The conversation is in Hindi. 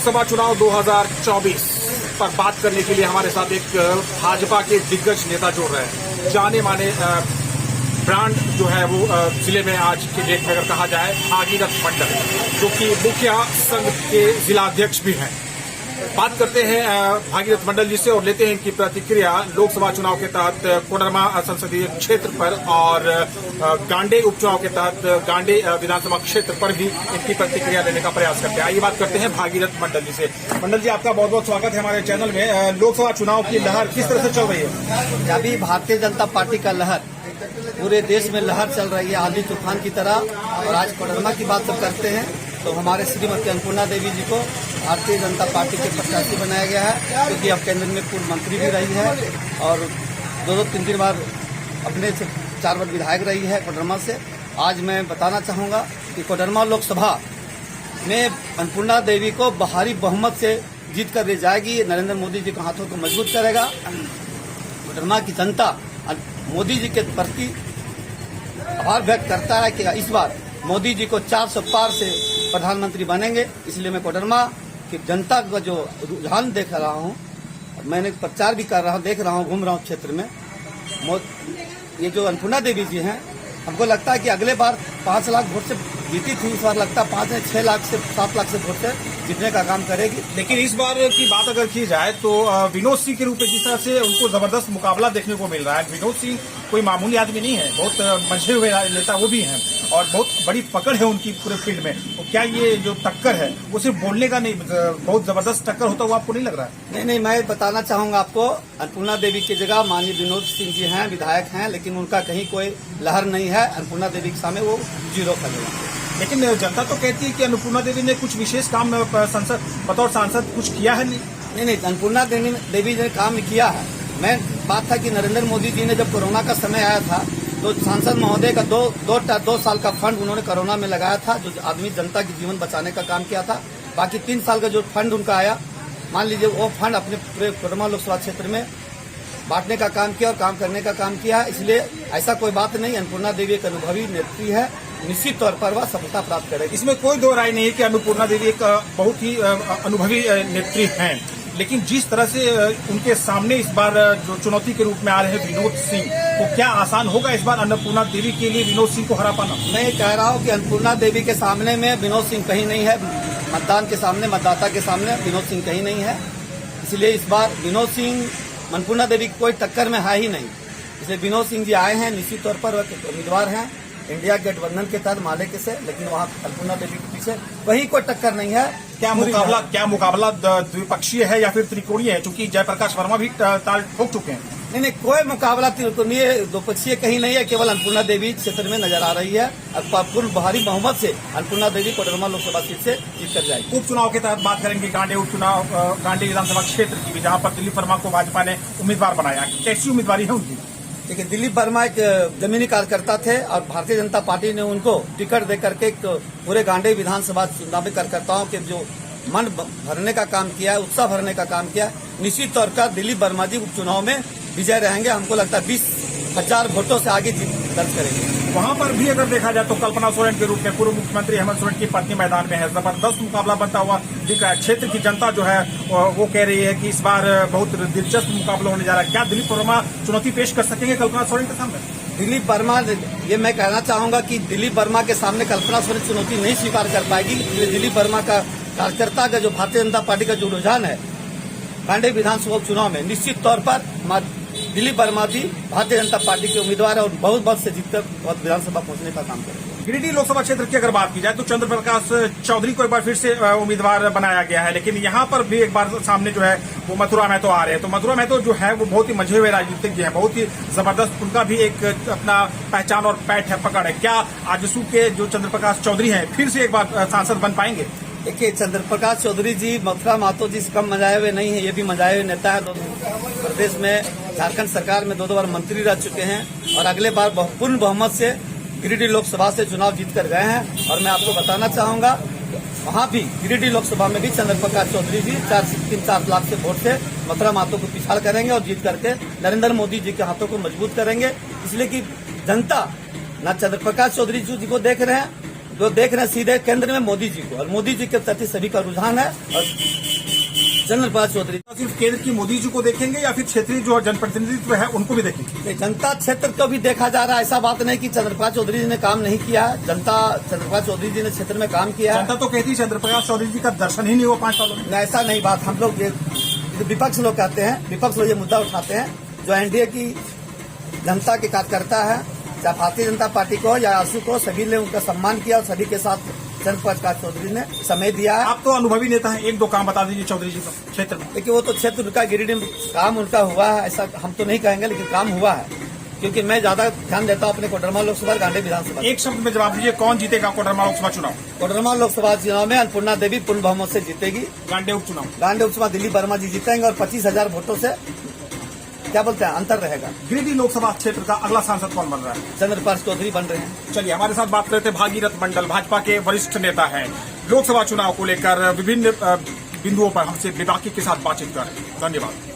लोकसभा चुनाव 2024 पर बात करने के लिए हमारे साथ एक भाजपा के दिग्गज नेता जुड़ रहे हैं। जाने माने ब्रांड जो है वो जिले में आज के डेट में अगर कहा जाए भागीरथ मंडल, जो कि मुखिया संघ के जिलाध्यक्ष भी हैं। बात करते हैं भागीरथ मंडल जी से और लेते हैं इनकी प्रतिक्रिया लोकसभा चुनाव के तहत कोडरमा संसदीय क्षेत्र पर और गांडे उपचुनाव के तहत गांडे विधानसभा क्षेत्र पर भी इनकी प्रतिक्रिया लेने का प्रयास करते हैं। आइए बात करते हैं भागीरथ मंडल जी से। मंडल जी, आपका बहुत बहुत स्वागत है हमारे चैनल में। लोकसभा चुनाव की लहर किस तरह से चल रही है? अभी भारतीय जनता पार्टी का लहर पूरे देश में लहर चल रही है, आंधी तूफान की तरह। और आज कोडरमा की बात जब करते हैं तो हमारे श्रीमती अन्नपूर्णा देवी जी को भारतीय जनता पार्टी के प्रत्याशी बनाया गया है, क्योंकि अब केंद्र में पूर्व मंत्री भी रही है और दो तीन बार अपने से 4 बार विधायक रही है कोडरमा से। आज मैं बताना चाहूंगा कि कोडरमा लोकसभा में अन्नपूर्णा देवी को भारी बहुमत से जीत कर ले जाएगी। नरेंद्र मोदी जी के हाथों को मजबूत करेगा। कोडरमा की जनता मोदी जी के प्रति आभार व्यक्त करता है कि इस बार मोदी जी को 400 पार से प्रधानमंत्री बनेंगे। इसलिए मैं कोडरमा की जनता का जो रुझान देख रहा हूँ, मैंने प्रचार भी कर रहा हूँ, देख रहा हूँ, घूम रहा हूँ क्षेत्र में। ये जो अन्नपूर्णा देवी जी हैं, हमको लगता है कि अगले बार 5 लाख वोट से जीती थी, इस बार लगता है 5 से 6 लाख से 7 लाख से वोट से जीतने का काम करेगी। लेकिन इस बार की बात अगर की जाए तो विनोद सिंह के रूप में जिस तरह से उनको जबरदस्त मुकाबला देखने को मिल रहा है। विनोद सिंह कोई मामूली आदमी नहीं है, बहुत मंझे हुए नेता वो भी हैं और बहुत बड़ी पकड़ है उनकी पूरे फील्ड में। तो क्या ये जो टक्कर है वो सिर्फ बोलने का नहीं, बहुत जबरदस्त टक्कर होता हुआ आपको नहीं लग रहा है? नहीं, मैं बताना चाहूंगा आपको, अन्नपूर्णा देवी की जगह माननीय विनोद सिंह जी हैं, विधायक हैं, लेकिन उनका कहीं कोई लहर नहीं है। अन्नपूर्णा देवी के सामने वो 0 का जगह। लेकिन जनता तो कहती है कि अन्नपूर्णा देवी ने कुछ विशेष काम संसद बतौर सांसद कुछ किया है। नहीं, अन्नपूर्णा देवी ने काम किया है। मैं बात था कि नरेंद्र मोदी जी ने जब कोरोना का समय आया था तो सांसद महोदय का 2 साल का फंड उन्होंने कोरोना में लगाया था, जो आदमी जनता की जीवन बचाने का काम किया था। बाकी 3 साल का जो फंड उनका आया, मान लीजिए वो फंड अपने पूरे कोडरमा लोकसभा क्षेत्र में बांटने का काम किया और काम करने का काम किया। इसलिए ऐसा कोई बात नहीं, अन्नपूर्णा देवी एक अनुभवी नेत्री है, निश्चित तौर पर वह सफलता प्राप्त करेगी। इसमें कोई दो राय नहीं है कि अन्नपूर्णा देवी एक बहुत ही अनुभवी नेत्री हैं। लेकिन जिस तरह से उनके सामने इस बार जो चुनौती के रूप में आ रहे हैं विनोद सिंह, तो क्या आसान होगा इस बार अन्नपूर्णा देवी के लिए विनोद सिंह को हरा पाना? मैं कह रहा हूं कि अन्नपूर्णा देवी के सामने में विनोद सिंह कहीं नहीं है। मतदान के सामने, मतदाता के सामने विनोद सिंह कहीं नहीं है। इसलिए इस बार विनोद सिंह अन्नपूर्णा देवी की कोई टक्कर में है ही नहीं। इसलिए विनोद सिंह जी आए हैं, निश्चित तौर पर उम्मीदवार हैं इंडिया गठबंधन के तहत मालेक से, लेकिन वहाँ अन्नपूर्णा देवी के पीछे वही कोई टक्कर नहीं है। क्या मुकाबला द्विपक्षीय है या फिर त्रिकोणीय है? क्योंकि जयप्रकाश वर्मा भी ताल ठोक चुके हैं। नहीं, कोई मुकाबला त्रिकोणीय द्विपक्षीय कहीं नहीं है। केवल अन्नपूर्णा देवी क्षेत्र में नजर आ रही है और पूर्ण भारी बहुमत से अन्नपूर्णा देवी कोडरमा लोकसभा सीट से जीत कर जाएगी। उपचुनाव के तहत बात करेंगे गांडे उपचुनाव, गांडे विधानसभा क्षेत्र की भी, जहाँ पर दिलीप वर्मा को भाजपा ने उम्मीदवार बनाया। कैसी उम्मीदवारी है उनकी? देखिए, दिलीप वर्मा एक जमीनी कार्यकर्ता थे और भारतीय जनता पार्टी ने उनको टिकट दे करके पूरे गांडे विधानसभा चुनाव में कार्यकर्ताओं के जो मन भरने का काम किया है, उत्साह भरने का काम किया है। निश्चित तौर पर दिलीप वर्मा जी उपचुनाव में विजय रहेंगे। हमको लगता है 20,000 वोटों से आगे जीत दर्ज करेंगे। वहाँ पर भी अगर देखा जाए तो कल्पना सोरेन के रूप में पूर्व मुख्यमंत्री हेमंत सोरेन की पत्नी मैदान में है। जबरदस्त मुकाबला बनता हुआ दिख रहा है। क्षेत्र की जनता जो है वो कह रही है कि इस बार बहुत दिलचस्प मुकाबला होने जा रहा है। क्या दिलीप वर्मा चुनौती पेश कर सकेंगे कल्पना सोरेन के सामने? दिलीप वर्मा, ये मैं कहना चाहूंगा कि दिलीप वर्मा के सामने कल्पना सोरेन चुनौती नहीं स्वीकार कर पाएगी। दिलीप वर्मा का कार्यकर्ता का जो भारतीय जनता पार्टी का जो रुझान है गांडे विधानसभा चुनाव में, निश्चित तौर पर दिलीप वर्मा जी भारतीय जनता पार्टी के उम्मीदवार है और बहुत बहुत से जीतकर विधानसभा पहुंचने का काम करेंगे। गिरिडीह लोकसभा क्षेत्र की अगर बात की जाए तो चंद्र प्रकाश चौधरी को एक बार फिर से उम्मीदवार बनाया गया है। लेकिन यहाँ पर भी एक बार सामने जो है वो मथुरा महतो आ रहे हैं। तो मथुरा महतो जो है वो बहुत ही मंझे हुए राजनीतिज्ञ हैं, बहुत ही जबरदस्त, उनका भी एक अपना पहचान और पैठ है, पकड़ है। क्या आजसू के जो चंद्र प्रकाश चौधरी हैं फिर से एक बार सांसद बन पाएंगे? देखिए, चंद्र प्रकाश चौधरी जी मथुरा महतो जी से कम मजाए हुए नहीं है, ये भी मजाए हुए नेता है। प्रदेश में झारखंड सरकार में 2 बार मंत्री रह चुके हैं और अगले बार पूर्ण बहुमत से गिरिडीह लोकसभा से चुनाव जीत कर गए हैं। और मैं आपको बताना चाहूंगा, वहाँ भी गिरिडीह लोकसभा में भी चंद्र प्रकाश चौधरी जी 4 लाख से वोट से मथुरा महतो को पिछाड़ करेंगे और जीत करके नरेंद्र मोदी जी के हाथों को मजबूत करेंगे। इसलिए कि जनता न चंद्र प्रकाश चौधरी जी को देख रहे हैं, जो देख रहे हैं सीधे केंद्र में मोदी जी को, और मोदी जी के प्रति सभी का रुझान है। और जनरल प्रकाश चौधरी सिर्फ केंद्र की मोदी जी को देखेंगे या फिर क्षेत्रीय जो जनप्रतिनिधित्व है उनको भी देखेंगे? जनता क्षेत्र को भी देखा जा रहा है। ऐसा बात नहीं कि चंद्रप्रकाश चौधरी जी ने काम नहीं किया है। जनता चंद्रप्रकाश चौधरी जी ने क्षेत्र में काम किया है। जनता तो कहती है चंद्रप्रकाश चौधरी जी का दर्शन ही नहीं हुआ 5 सालों में। ऐसा नहीं बात, हम लोग ये विपक्ष लोग कहते हैं, विपक्ष लोग ये मुद्दा उठाते हैं। जो एनडीए की जनता के कार्यकर्ता है, चाहे भारतीय जनता पार्टी को या आसू को, सभी ने उनका सम्मान किया और सभी के साथ चंद्रप्रकाश चौधरी ने समय दिया है। आप तो अनुभवी नेता हैं, 1-2 काम बता दीजिए चौधरी जी का क्षेत्र में। देखिए वो तो क्षेत्र उनका गिरिडीह में काम उनका हुआ है, ऐसा हम तो नहीं कहेंगे, लेकिन काम हुआ है। क्योंकि मैं ज्यादा ध्यान देता हूँ अपने कोडरमा लोकसभा और गांधी विधानसभा। एक शब्द में जवाब दीजिए, कौन जीतेगा कोडरमा लोकसभा चुनाव? कोडरमा लोकसभा चुनाव में अन्नपूर्णा देवी पूर्ण बहुमत से जीतेगी। गांधी उपचुनाव? गांधी उपचुनाव दिलीप वर्मा जी जीतेंगे और 25,000 वोटों से क्या बोलते हैं अंतर रहेगा। गिरिडीह लोकसभा क्षेत्र का अगला सांसद कौन बन रहा है? चंद्रप्रकाश चौधरी बन रहे हैं। चलिए हमारे साथ बात करते हैं भागीरथ मंडल, भाजपा के वरिष्ठ नेता हैं। लोकसभा चुनाव को लेकर विभिन्न बिंदुओं पर हमसे बेबाकी के साथ बातचीत कर रहे हैं। धन्यवाद।